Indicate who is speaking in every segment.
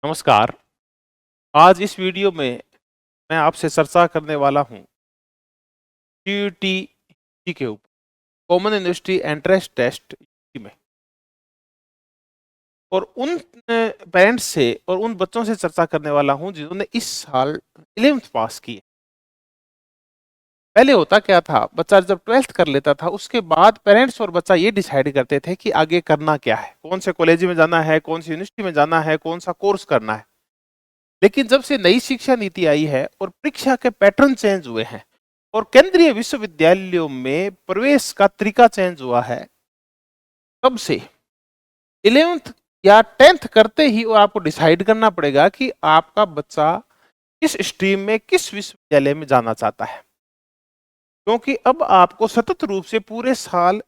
Speaker 1: नमस्कार। आज इस वीडियो में मैं आपसे चर्चा करने वाला हूँ सीयूटी के ऊपर, कॉमन यूनिवर्सिटी एंट्रेंस टेस्ट में, और उन पेरेंट्स से और उन बच्चों से चर्चा करने वाला हूँ जिन्होंने इस साल 11th पास की है। पहले होता क्या था, बच्चा जब 12th कर लेता था उसके बाद पेरेंट्स और बच्चा ये डिसाइड करते थे कि आगे करना क्या है, कौन से कॉलेज में जाना है, कौन सी यूनिवर्सिटी में जाना है, कौन सा कोर्स करना है। लेकिन जब से नई शिक्षा नीति आई है और परीक्षा के पैटर्न चेंज हुए हैं और केंद्रीय विश्वविद्यालयों में प्रवेश का तरीका चेंज हुआ है, तब से 11th या 10th करते ही वो आपको डिसाइड करना पड़ेगा कि आपका बच्चा किस स्ट्रीम में, किस विश्वविद्यालय में जाना चाहता है। क्योंकि अब आपको सतत रूप से पूरे साल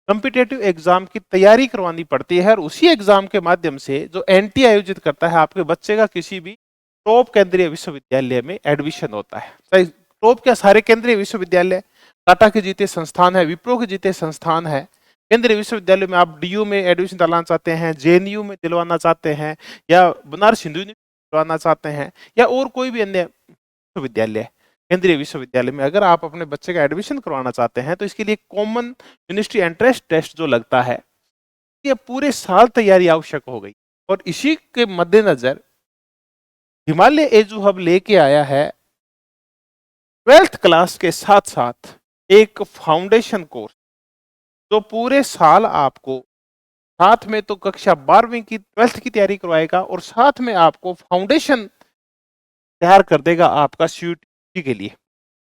Speaker 1: कॉम्पिटेटिव एग्जाम की तैयारी करवानी पड़ती है और उसी एग्जाम के माध्यम से जो एनटी आयोजित करता है, आपके बच्चे का किसी भी टॉप केंद्रीय विश्वविद्यालय में एडमिशन होता है। टॉप क्या, सारे केंद्रीय विश्वविद्यालय, टाटा के जीते संस्थान है, विप्रो के जीते संस्थान है। केंद्रीय विश्वविद्यालय में आप डीयू में एडमिशन दिलाना चाहते हैं, जेएनयू में दिलवाना चाहते हैं, या बनारस हिंदू यूनिवर्सिटी दिलवाना चाहते हैं, या और कोई भी अन्य विश्वविद्यालय, केंद्रीय विश्वविद्यालय में अगर आप अपने बच्चे का एडमिशन करवाना चाहते हैं तो इसके लिए कॉमन यूनिवर्सिटी एंट्रेंस टेस्ट जो लगता है, ये पूरे साल तैयारी आवश्यक हो गई। और इसी के मद्देनजर हिमालय एजू हब लेके आया है 12th क्लास के साथ साथ एक फाउंडेशन कोर्स, जो पूरे साल आपको साथ में तो कक्षा 12वीं की 12th की तैयारी करवाएगा और साथ में आपको फाउंडेशन तैयार कर देगा आपका सीयूटी के लिए।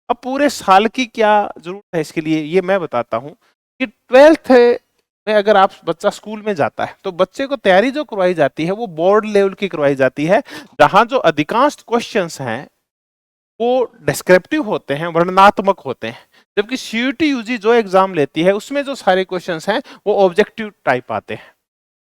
Speaker 1: अब पूरे साल की क्या जरूरत है इसके लिए, ये मैं बताता हूँ कि 12th में अगर आप बच्चा स्कूल में जाता है तो बच्चे को तैयारी जो करवाई जाती है वो बोर्ड लेवल की करवाई जाती है, जहां जो अधिकांश क्वेश्चंस हैं वो डिस्क्रिप्टिव होते हैं, वर्णनात्मक होते हैं। जबकि सीयूटी यूजी जो एग्जाम लेती है उसमें जो सारे क्वेश्चंस हैं वो ऑब्जेक्टिव टाइप आते हैं।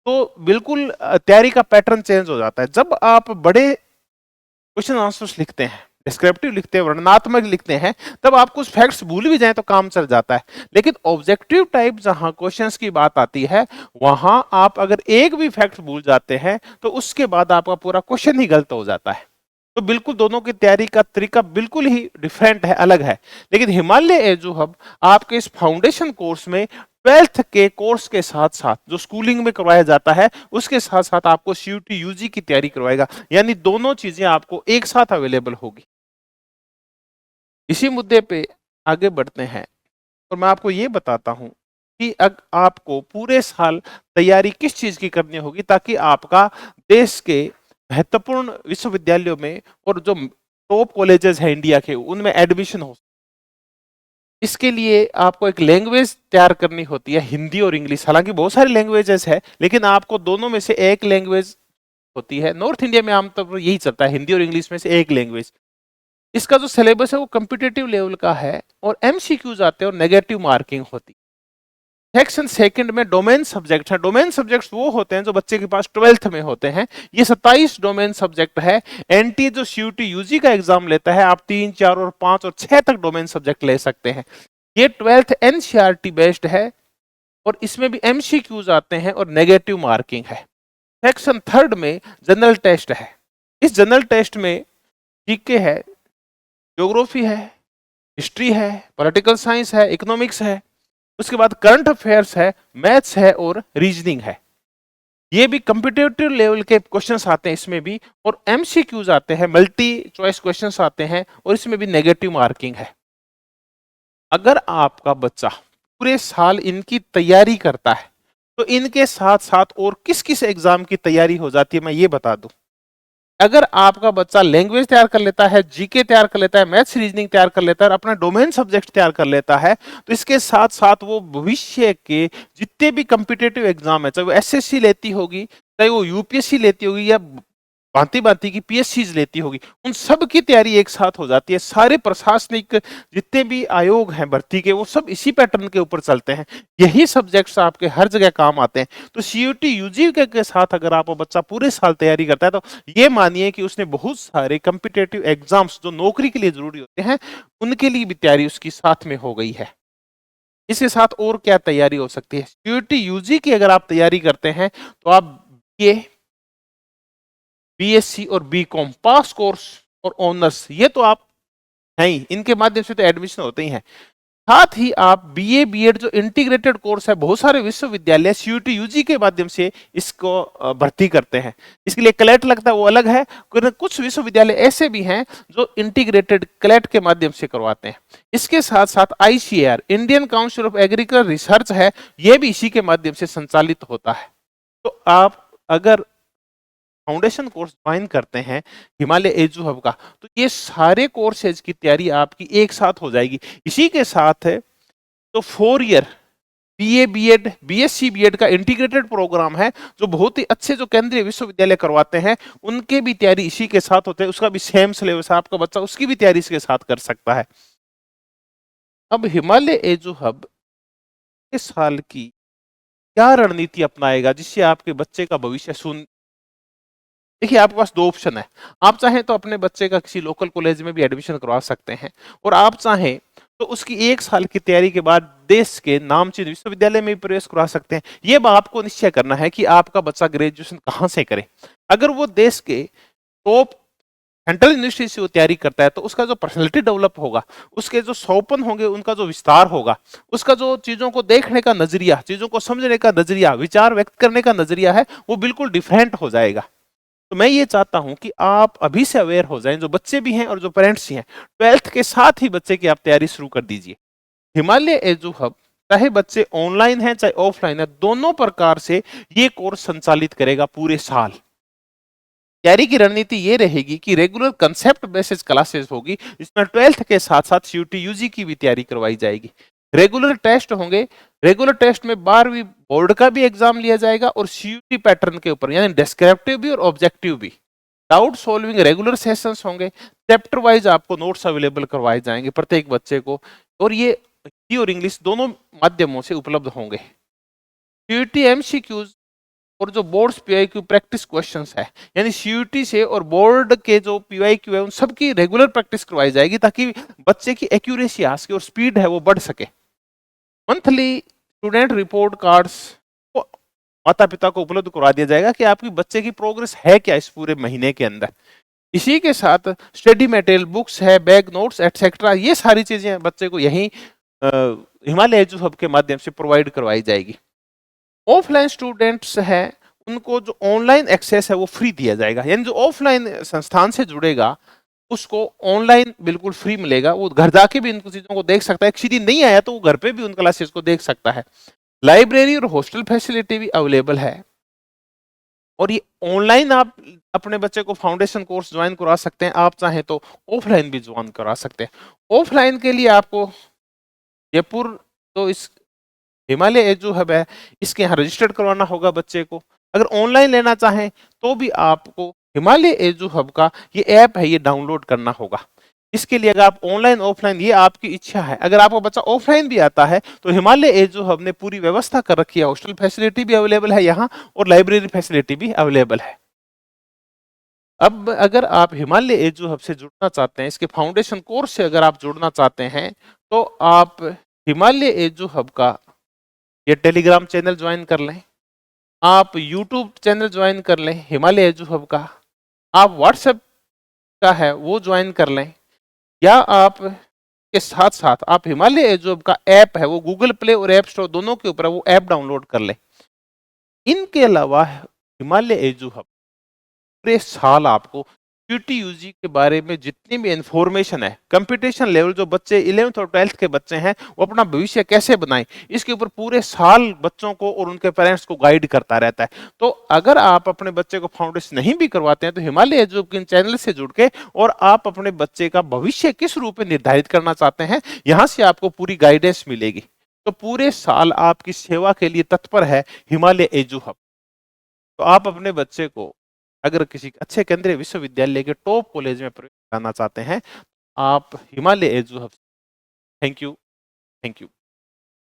Speaker 1: तो बिल्कुल तैयारी का पैटर्न चेंज हो जाता है। जब आप बड़े क्वेश्चन आंसर्स लिखते हैं, डिस्क्रिप्टिव लिखते हैं, वर्णनात्मक लिखते हैं, तब आप कुछ फैक्ट्स भूल भी जाएं तो काम चल जाता है। लेकिन ऑब्जेक्टिव टाइप जहां क्वेश्चंस की बात आती है, वहां आप अगर एक भी फैक्ट भूल जाते हैं तो उसके बाद आपका पूरा क्वेश्चन ही गलत हो जाता है। तो बिल्कुल दोनों की तैयारी का तरीका बिल्कुल ही डिफरेंट है, अलग है। लेकिन हिमालय एजू हब आपके इस फाउंडेशन कोर्स में 12th के कोर्स के साथ साथ जो स्कूलिंग में करवाया जाता है उसके साथ साथ आपको सीयूटी यूजी की तैयारी करवाएगा, यानी दोनों चीजें आपको एक साथ अवेलेबल होगी। इसी मुद्दे पे आगे बढ़ते हैं और मैं आपको ये बताता हूं कि आपको पूरे साल तैयारी किस चीज की करनी होगी ताकि आपका देश के महत्वपूर्ण विश्वविद्यालयों में और जो टॉप कॉलेजेस हैं इंडिया के, उनमें एडमिशन हो। इसके लिए आपको एक लैंग्वेज तैयार करनी होती है, हिंदी और इंग्लिश। हालांकि बहुत सारी लैंग्वेजेस है लेकिन आपको दोनों में से एक लैंग्वेज होती है। नॉर्थ इंडिया में आमतौर पर यही चलता है, हिंदी और इंग्लिश में से एक लैंग्वेज। इसका जो सिलेबस है वो कम्पिटेटिव लेवल का है और एमसीक्यूज आते हैं और नेगेटिव मार्किंग होती है। सेक्शन सेकंड में डोमेन सब्जेक्ट है। डोमेन सब्जेक्ट्स वो होते हैं जो बच्चे के पास 12th में होते हैं। ये 27 डोमेन सब्जेक्ट है। एनटी जो सीयूटी यूजी का एग्जाम लेता है, आप 3, 4 और 5 और 6 तक डोमेन सब्जेक्ट ले सकते हैं। ये 12th एनसीईआरटी बेस्ड है और इसमें भी एमसीक्यूज आते हैं और नेगेटिव मार्किंग है। सेक्शन थर्ड में जनरल टेस्ट है। इस जनरल टेस्ट में जीके है, ज्योग्राफी है, हिस्ट्री है, पॉलिटिकल साइंस है, इकोनॉमिक्स है, उसके बाद करंट अफेयर्स है, मैथ्स है और रीजनिंग है। ये भी कम्पिटेटिव लेवल के क्वेश्चंस आते हैं इसमें भी, और एमसीक्यूज आते हैं, मल्टी चॉइस क्वेश्चंस आते हैं और इसमें भी नेगेटिव मार्किंग है। अगर आपका बच्चा पूरे साल इनकी तैयारी करता है तो इनके साथ साथ और किस किस एग्जाम की तैयारी हो जाती है मैं ये बता दूं। अगर आपका बच्चा लैंग्वेज तैयार कर लेता है, जीके तैयार कर लेता है, मैथ्स रीजनिंग तैयार कर लेता है और अपना डोमेन सब्जेक्ट तैयार कर लेता है, तो इसके साथ साथ वो भविष्य के जितने भी कम्पिटेटिव एग्जाम है, चाहे वो एसएससी लेती होगी, चाहे वो यूपीएससी लेती होगी, या भांति भांति की पीएससी लेती होगी, उन सब की तैयारी एक साथ हो जाती है। सारे प्रशासनिक जितने भी आयोग हैं भर्ती के, वो सब इसी पैटर्न के ऊपर चलते हैं। यही सब्जेक्ट्स आपके हर जगह काम आते हैं। तो सीयूटी यूजी के साथ अगर आपका बच्चा पूरे साल तैयारी करता है तो ये मानिए कि उसने बहुत सारे कम्पिटेटिव एग्जाम्स जो नौकरी के लिए जरूरी होते हैं उनके लिए भी तैयारी उसकी साथ में हो गई है। इसके साथ और क्या तैयारी हो सकती है? सीयूटी यूजी की अगर आप तैयारी करते हैं तो आप ये बीएससी और बीकॉम पास कोर्स और ऑनर्स, ये तो आप हैं ही, इनके माध्यम से तो एडमिशन होते ही हैं। साथ ही आप बीए बीएड जो इंटीग्रेटेड कोर्स है, बहुत सारे विश्वविद्यालय सीयूटी यूजी के माध्यम से इसको भर्ती करते हैं। इसके लिए क्लेट लगता है, वो अलग है। कुछ विश्वविद्यालय ऐसे भी हैं जो इंटीग्रेटेड क्लेट के माध्यम से करवाते हैं। इसके साथ साथ ICAR, Indian council of agriculture research है, यह भी इसी के माध्यम से संचालित होता है। तो आप अगर फाउंडेशन कोर्स ज्वाइन करते हैं हिमालय एजू हब का, तो ये सारे कोर्सेज की तैयारी आपकी एक साथ हो जाएगी। इसी के साथ है तो 4 year BA BEd BSc BEd का इंटीग्रेटेड प्रोग्राम है, जो बहुत ही अच्छे जो केंद्रीय विश्वविद्यालय करवाते हैं, उनके भी तैयारी इसी के साथ होते हैं। उसका भी सेम सिलेबस है, आपका बच्चा उसकी भी तैयारी इसके साथ कर सकता है। अब हिमालय एजू हब इस साल की क्या रणनीति अपनाएगा जिससे आपके बच्चे का भविष्य सुन। देखिए, आपके पास 2 ऑप्शन है। आप चाहें तो अपने बच्चे का किसी लोकल कॉलेज में भी एडमिशन करवा सकते हैं, और आप चाहें तो उसकी 1 साल की तैयारी के बाद देश के नामचीन विश्वविद्यालय में भी प्रवेश करवा सकते हैं। ये आपको निश्चय करना है कि आपका बच्चा ग्रेजुएशन कहाँ से करे। अगर वो देश के टॉप सेंट्रल यूनिवर्सिटी से वो तैयारी करता है, तो उसका जो पर्सनैलिटी डेवलप होगा, उसके जो सौपन होंगे, उनका जो विस्तार होगा, उसका जो चीजों को देखने का नजरिया, चीजों को समझने का नजरिया, विचार व्यक्त करने का नजरिया है, वो बिल्कुल डिफरेंट हो जाएगा। तो मैं ये चाहता हूं कि आप अभी से अवेयर हो जाएं, जो बच्चे भी हैं और जो पेरेंट्स भी हैं। 12th के साथ ही बच्चे की आप तैयारी शुरू कर दीजिए। हिमालय एजू हब चाहे बच्चे ऑनलाइन हैं चाहे ऑफलाइन है, दोनों प्रकार से ये कोर्स संचालित करेगा पूरे साल। तैयारी की रणनीति ये रहेगी कि रेगुलर कंसेप्ट बेसिस क्लासेस होगी, इसमें 12th के साथ साथ सीयूटी यूजी की भी तैयारी करवाई जाएगी। रेगुलर टेस्ट होंगे, रेगुलर टेस्ट में 12वीं बोर्ड का भी एग्जाम लिया जाएगा और सीयूटी पैटर्न के ऊपर, यानी डिस्क्रिप्टिव भी और ऑब्जेक्टिव भी। डाउट सॉल्विंग रेगुलर सेशंस होंगे, चैप्टर वाइज आपको नोट्स अवेलेबल करवाए जाएंगे प्रत्येक बच्चे को, और ये हिंदी और इंग्लिश दोनों माध्यमों से उपलब्ध होंगे। सीयूटी एमसीक्यूज और जो बोर्ड्स पीवाईक्यू प्रैक्टिस क्वेश्चंस है, यानी सीयूटी से और बोर्ड के जो पीवाईक्यू है, उन सब की रेगुलर प्रैक्टिस करवाई जाएगी, ताकि बच्चे की एक्यूरेसी आ सके और स्पीड है वो बढ़ सके। मंथली स्टूडेंट रिपोर्ट कार्ड्स को माता पिता को उपलब्ध करवा दिया जाएगा कि आपकी बच्चे की प्रोग्रेस है क्या इस पूरे महीने के अंदर। इसी के साथ स्टडी मटेरियल, बुक्स है, बैग नोट्स एटसेट्रा, ये सारी चीजें बच्चे को यहीं हिमालय एजू हब के माध्यम से प्रोवाइड करवाई जाएगी। ऑफलाइन स्टूडेंट्स है, उनको जो ऑनलाइन एक्सेस है वो फ्री दिया जाएगा, यानी जो ऑफलाइन संस्थान से जुड़ेगा उसको ऑनलाइन बिल्कुल फ्री मिलेगा। वो घर जाके भी इन चीजों को देख सकता है, किसी दिन नहीं आया तो वो घर पे भी उन क्लासेस को देख सकता है। लाइब्रेरी और हॉस्टल फैसिलिटी भी अवेलेबल है, और ये ऑनलाइन आप अपने बच्चे को फाउंडेशन कोर्स ज्वाइन करा सकते हैं, आप चाहें तो ऑफलाइन भी ज्वाइन करा सकते हैं। ऑफलाइन के लिए आपको जयपुर तो इस हिमालय एजू हब है, इसके यहाँ रजिस्टर्ड करवाना होगा बच्चे को। अगर ऑनलाइन लेना चाहें तो भी आपको हिमालय एजू हब का ये ऐप है, ये डाउनलोड करना होगा। इसके लिए अगर आप ऑनलाइन ऑफलाइन, ये आपकी इच्छा है। अगर आपका बच्चा ऑफलाइन भी आता है तो हिमालय एजू हब ने पूरी व्यवस्था कर रखी है, हॉस्टल फैसिलिटी भी अवेलेबल है यहाँ, और लाइब्रेरी फैसिलिटी भी अवेलेबल है। अब अगर आप हिमालय एजू हब से जुड़ना चाहते हैं, इसके फाउंडेशन कोर्स से अगर आप जुड़ना चाहते हैं, तो आप हिमालय एजू हब का ये टेलीग्राम चैनल ज्वाइन कर लें, आप यूट्यूब चैनल ज्वाइन कर लें हिमालय एजू हब का, आप व्हाट्सएप का है वो ज्वाइन कर लें, या आप के साथ साथ आप हिमालय एजू हब का ऐप है, वो गूगल प्ले और ऐप स्टोर दोनों के ऊपर है, वो ऐप डाउनलोड कर लें। इनके अलावा हिमालय एजू हब पूरे साल आपको सीयूटी यूजी के बारे में जितनी भी इंफॉर्मेशन है, कंपटीशन लेवल जो बच्चे 11th और 12th के बच्चे हैं वो अपना भविष्य कैसे बनाएं, इसके ऊपर पूरे साल बच्चों को और उनके पेरेंट्स को गाइड करता रहता है। तो अगर आप अपने बच्चे को फाउंडेशन नहीं भी करवाते हैं, तो हिमालय एजू के चैनल से जुड़ के और आप अपने बच्चे का भविष्य किस रूप में निर्धारित करना चाहते हैं, यहाँ से आपको पूरी गाइडेंस मिलेगी। तो पूरे साल आपकी सेवा के लिए तत्पर है हिमालय एजू हब। तो आप अपने बच्चे को अगर किसी अच्छे केंद्रीय विश्वविद्यालय के टॉप कॉलेज में प्रवेश करना चाहते हैं, आप Himalaya edu hub. Thank you.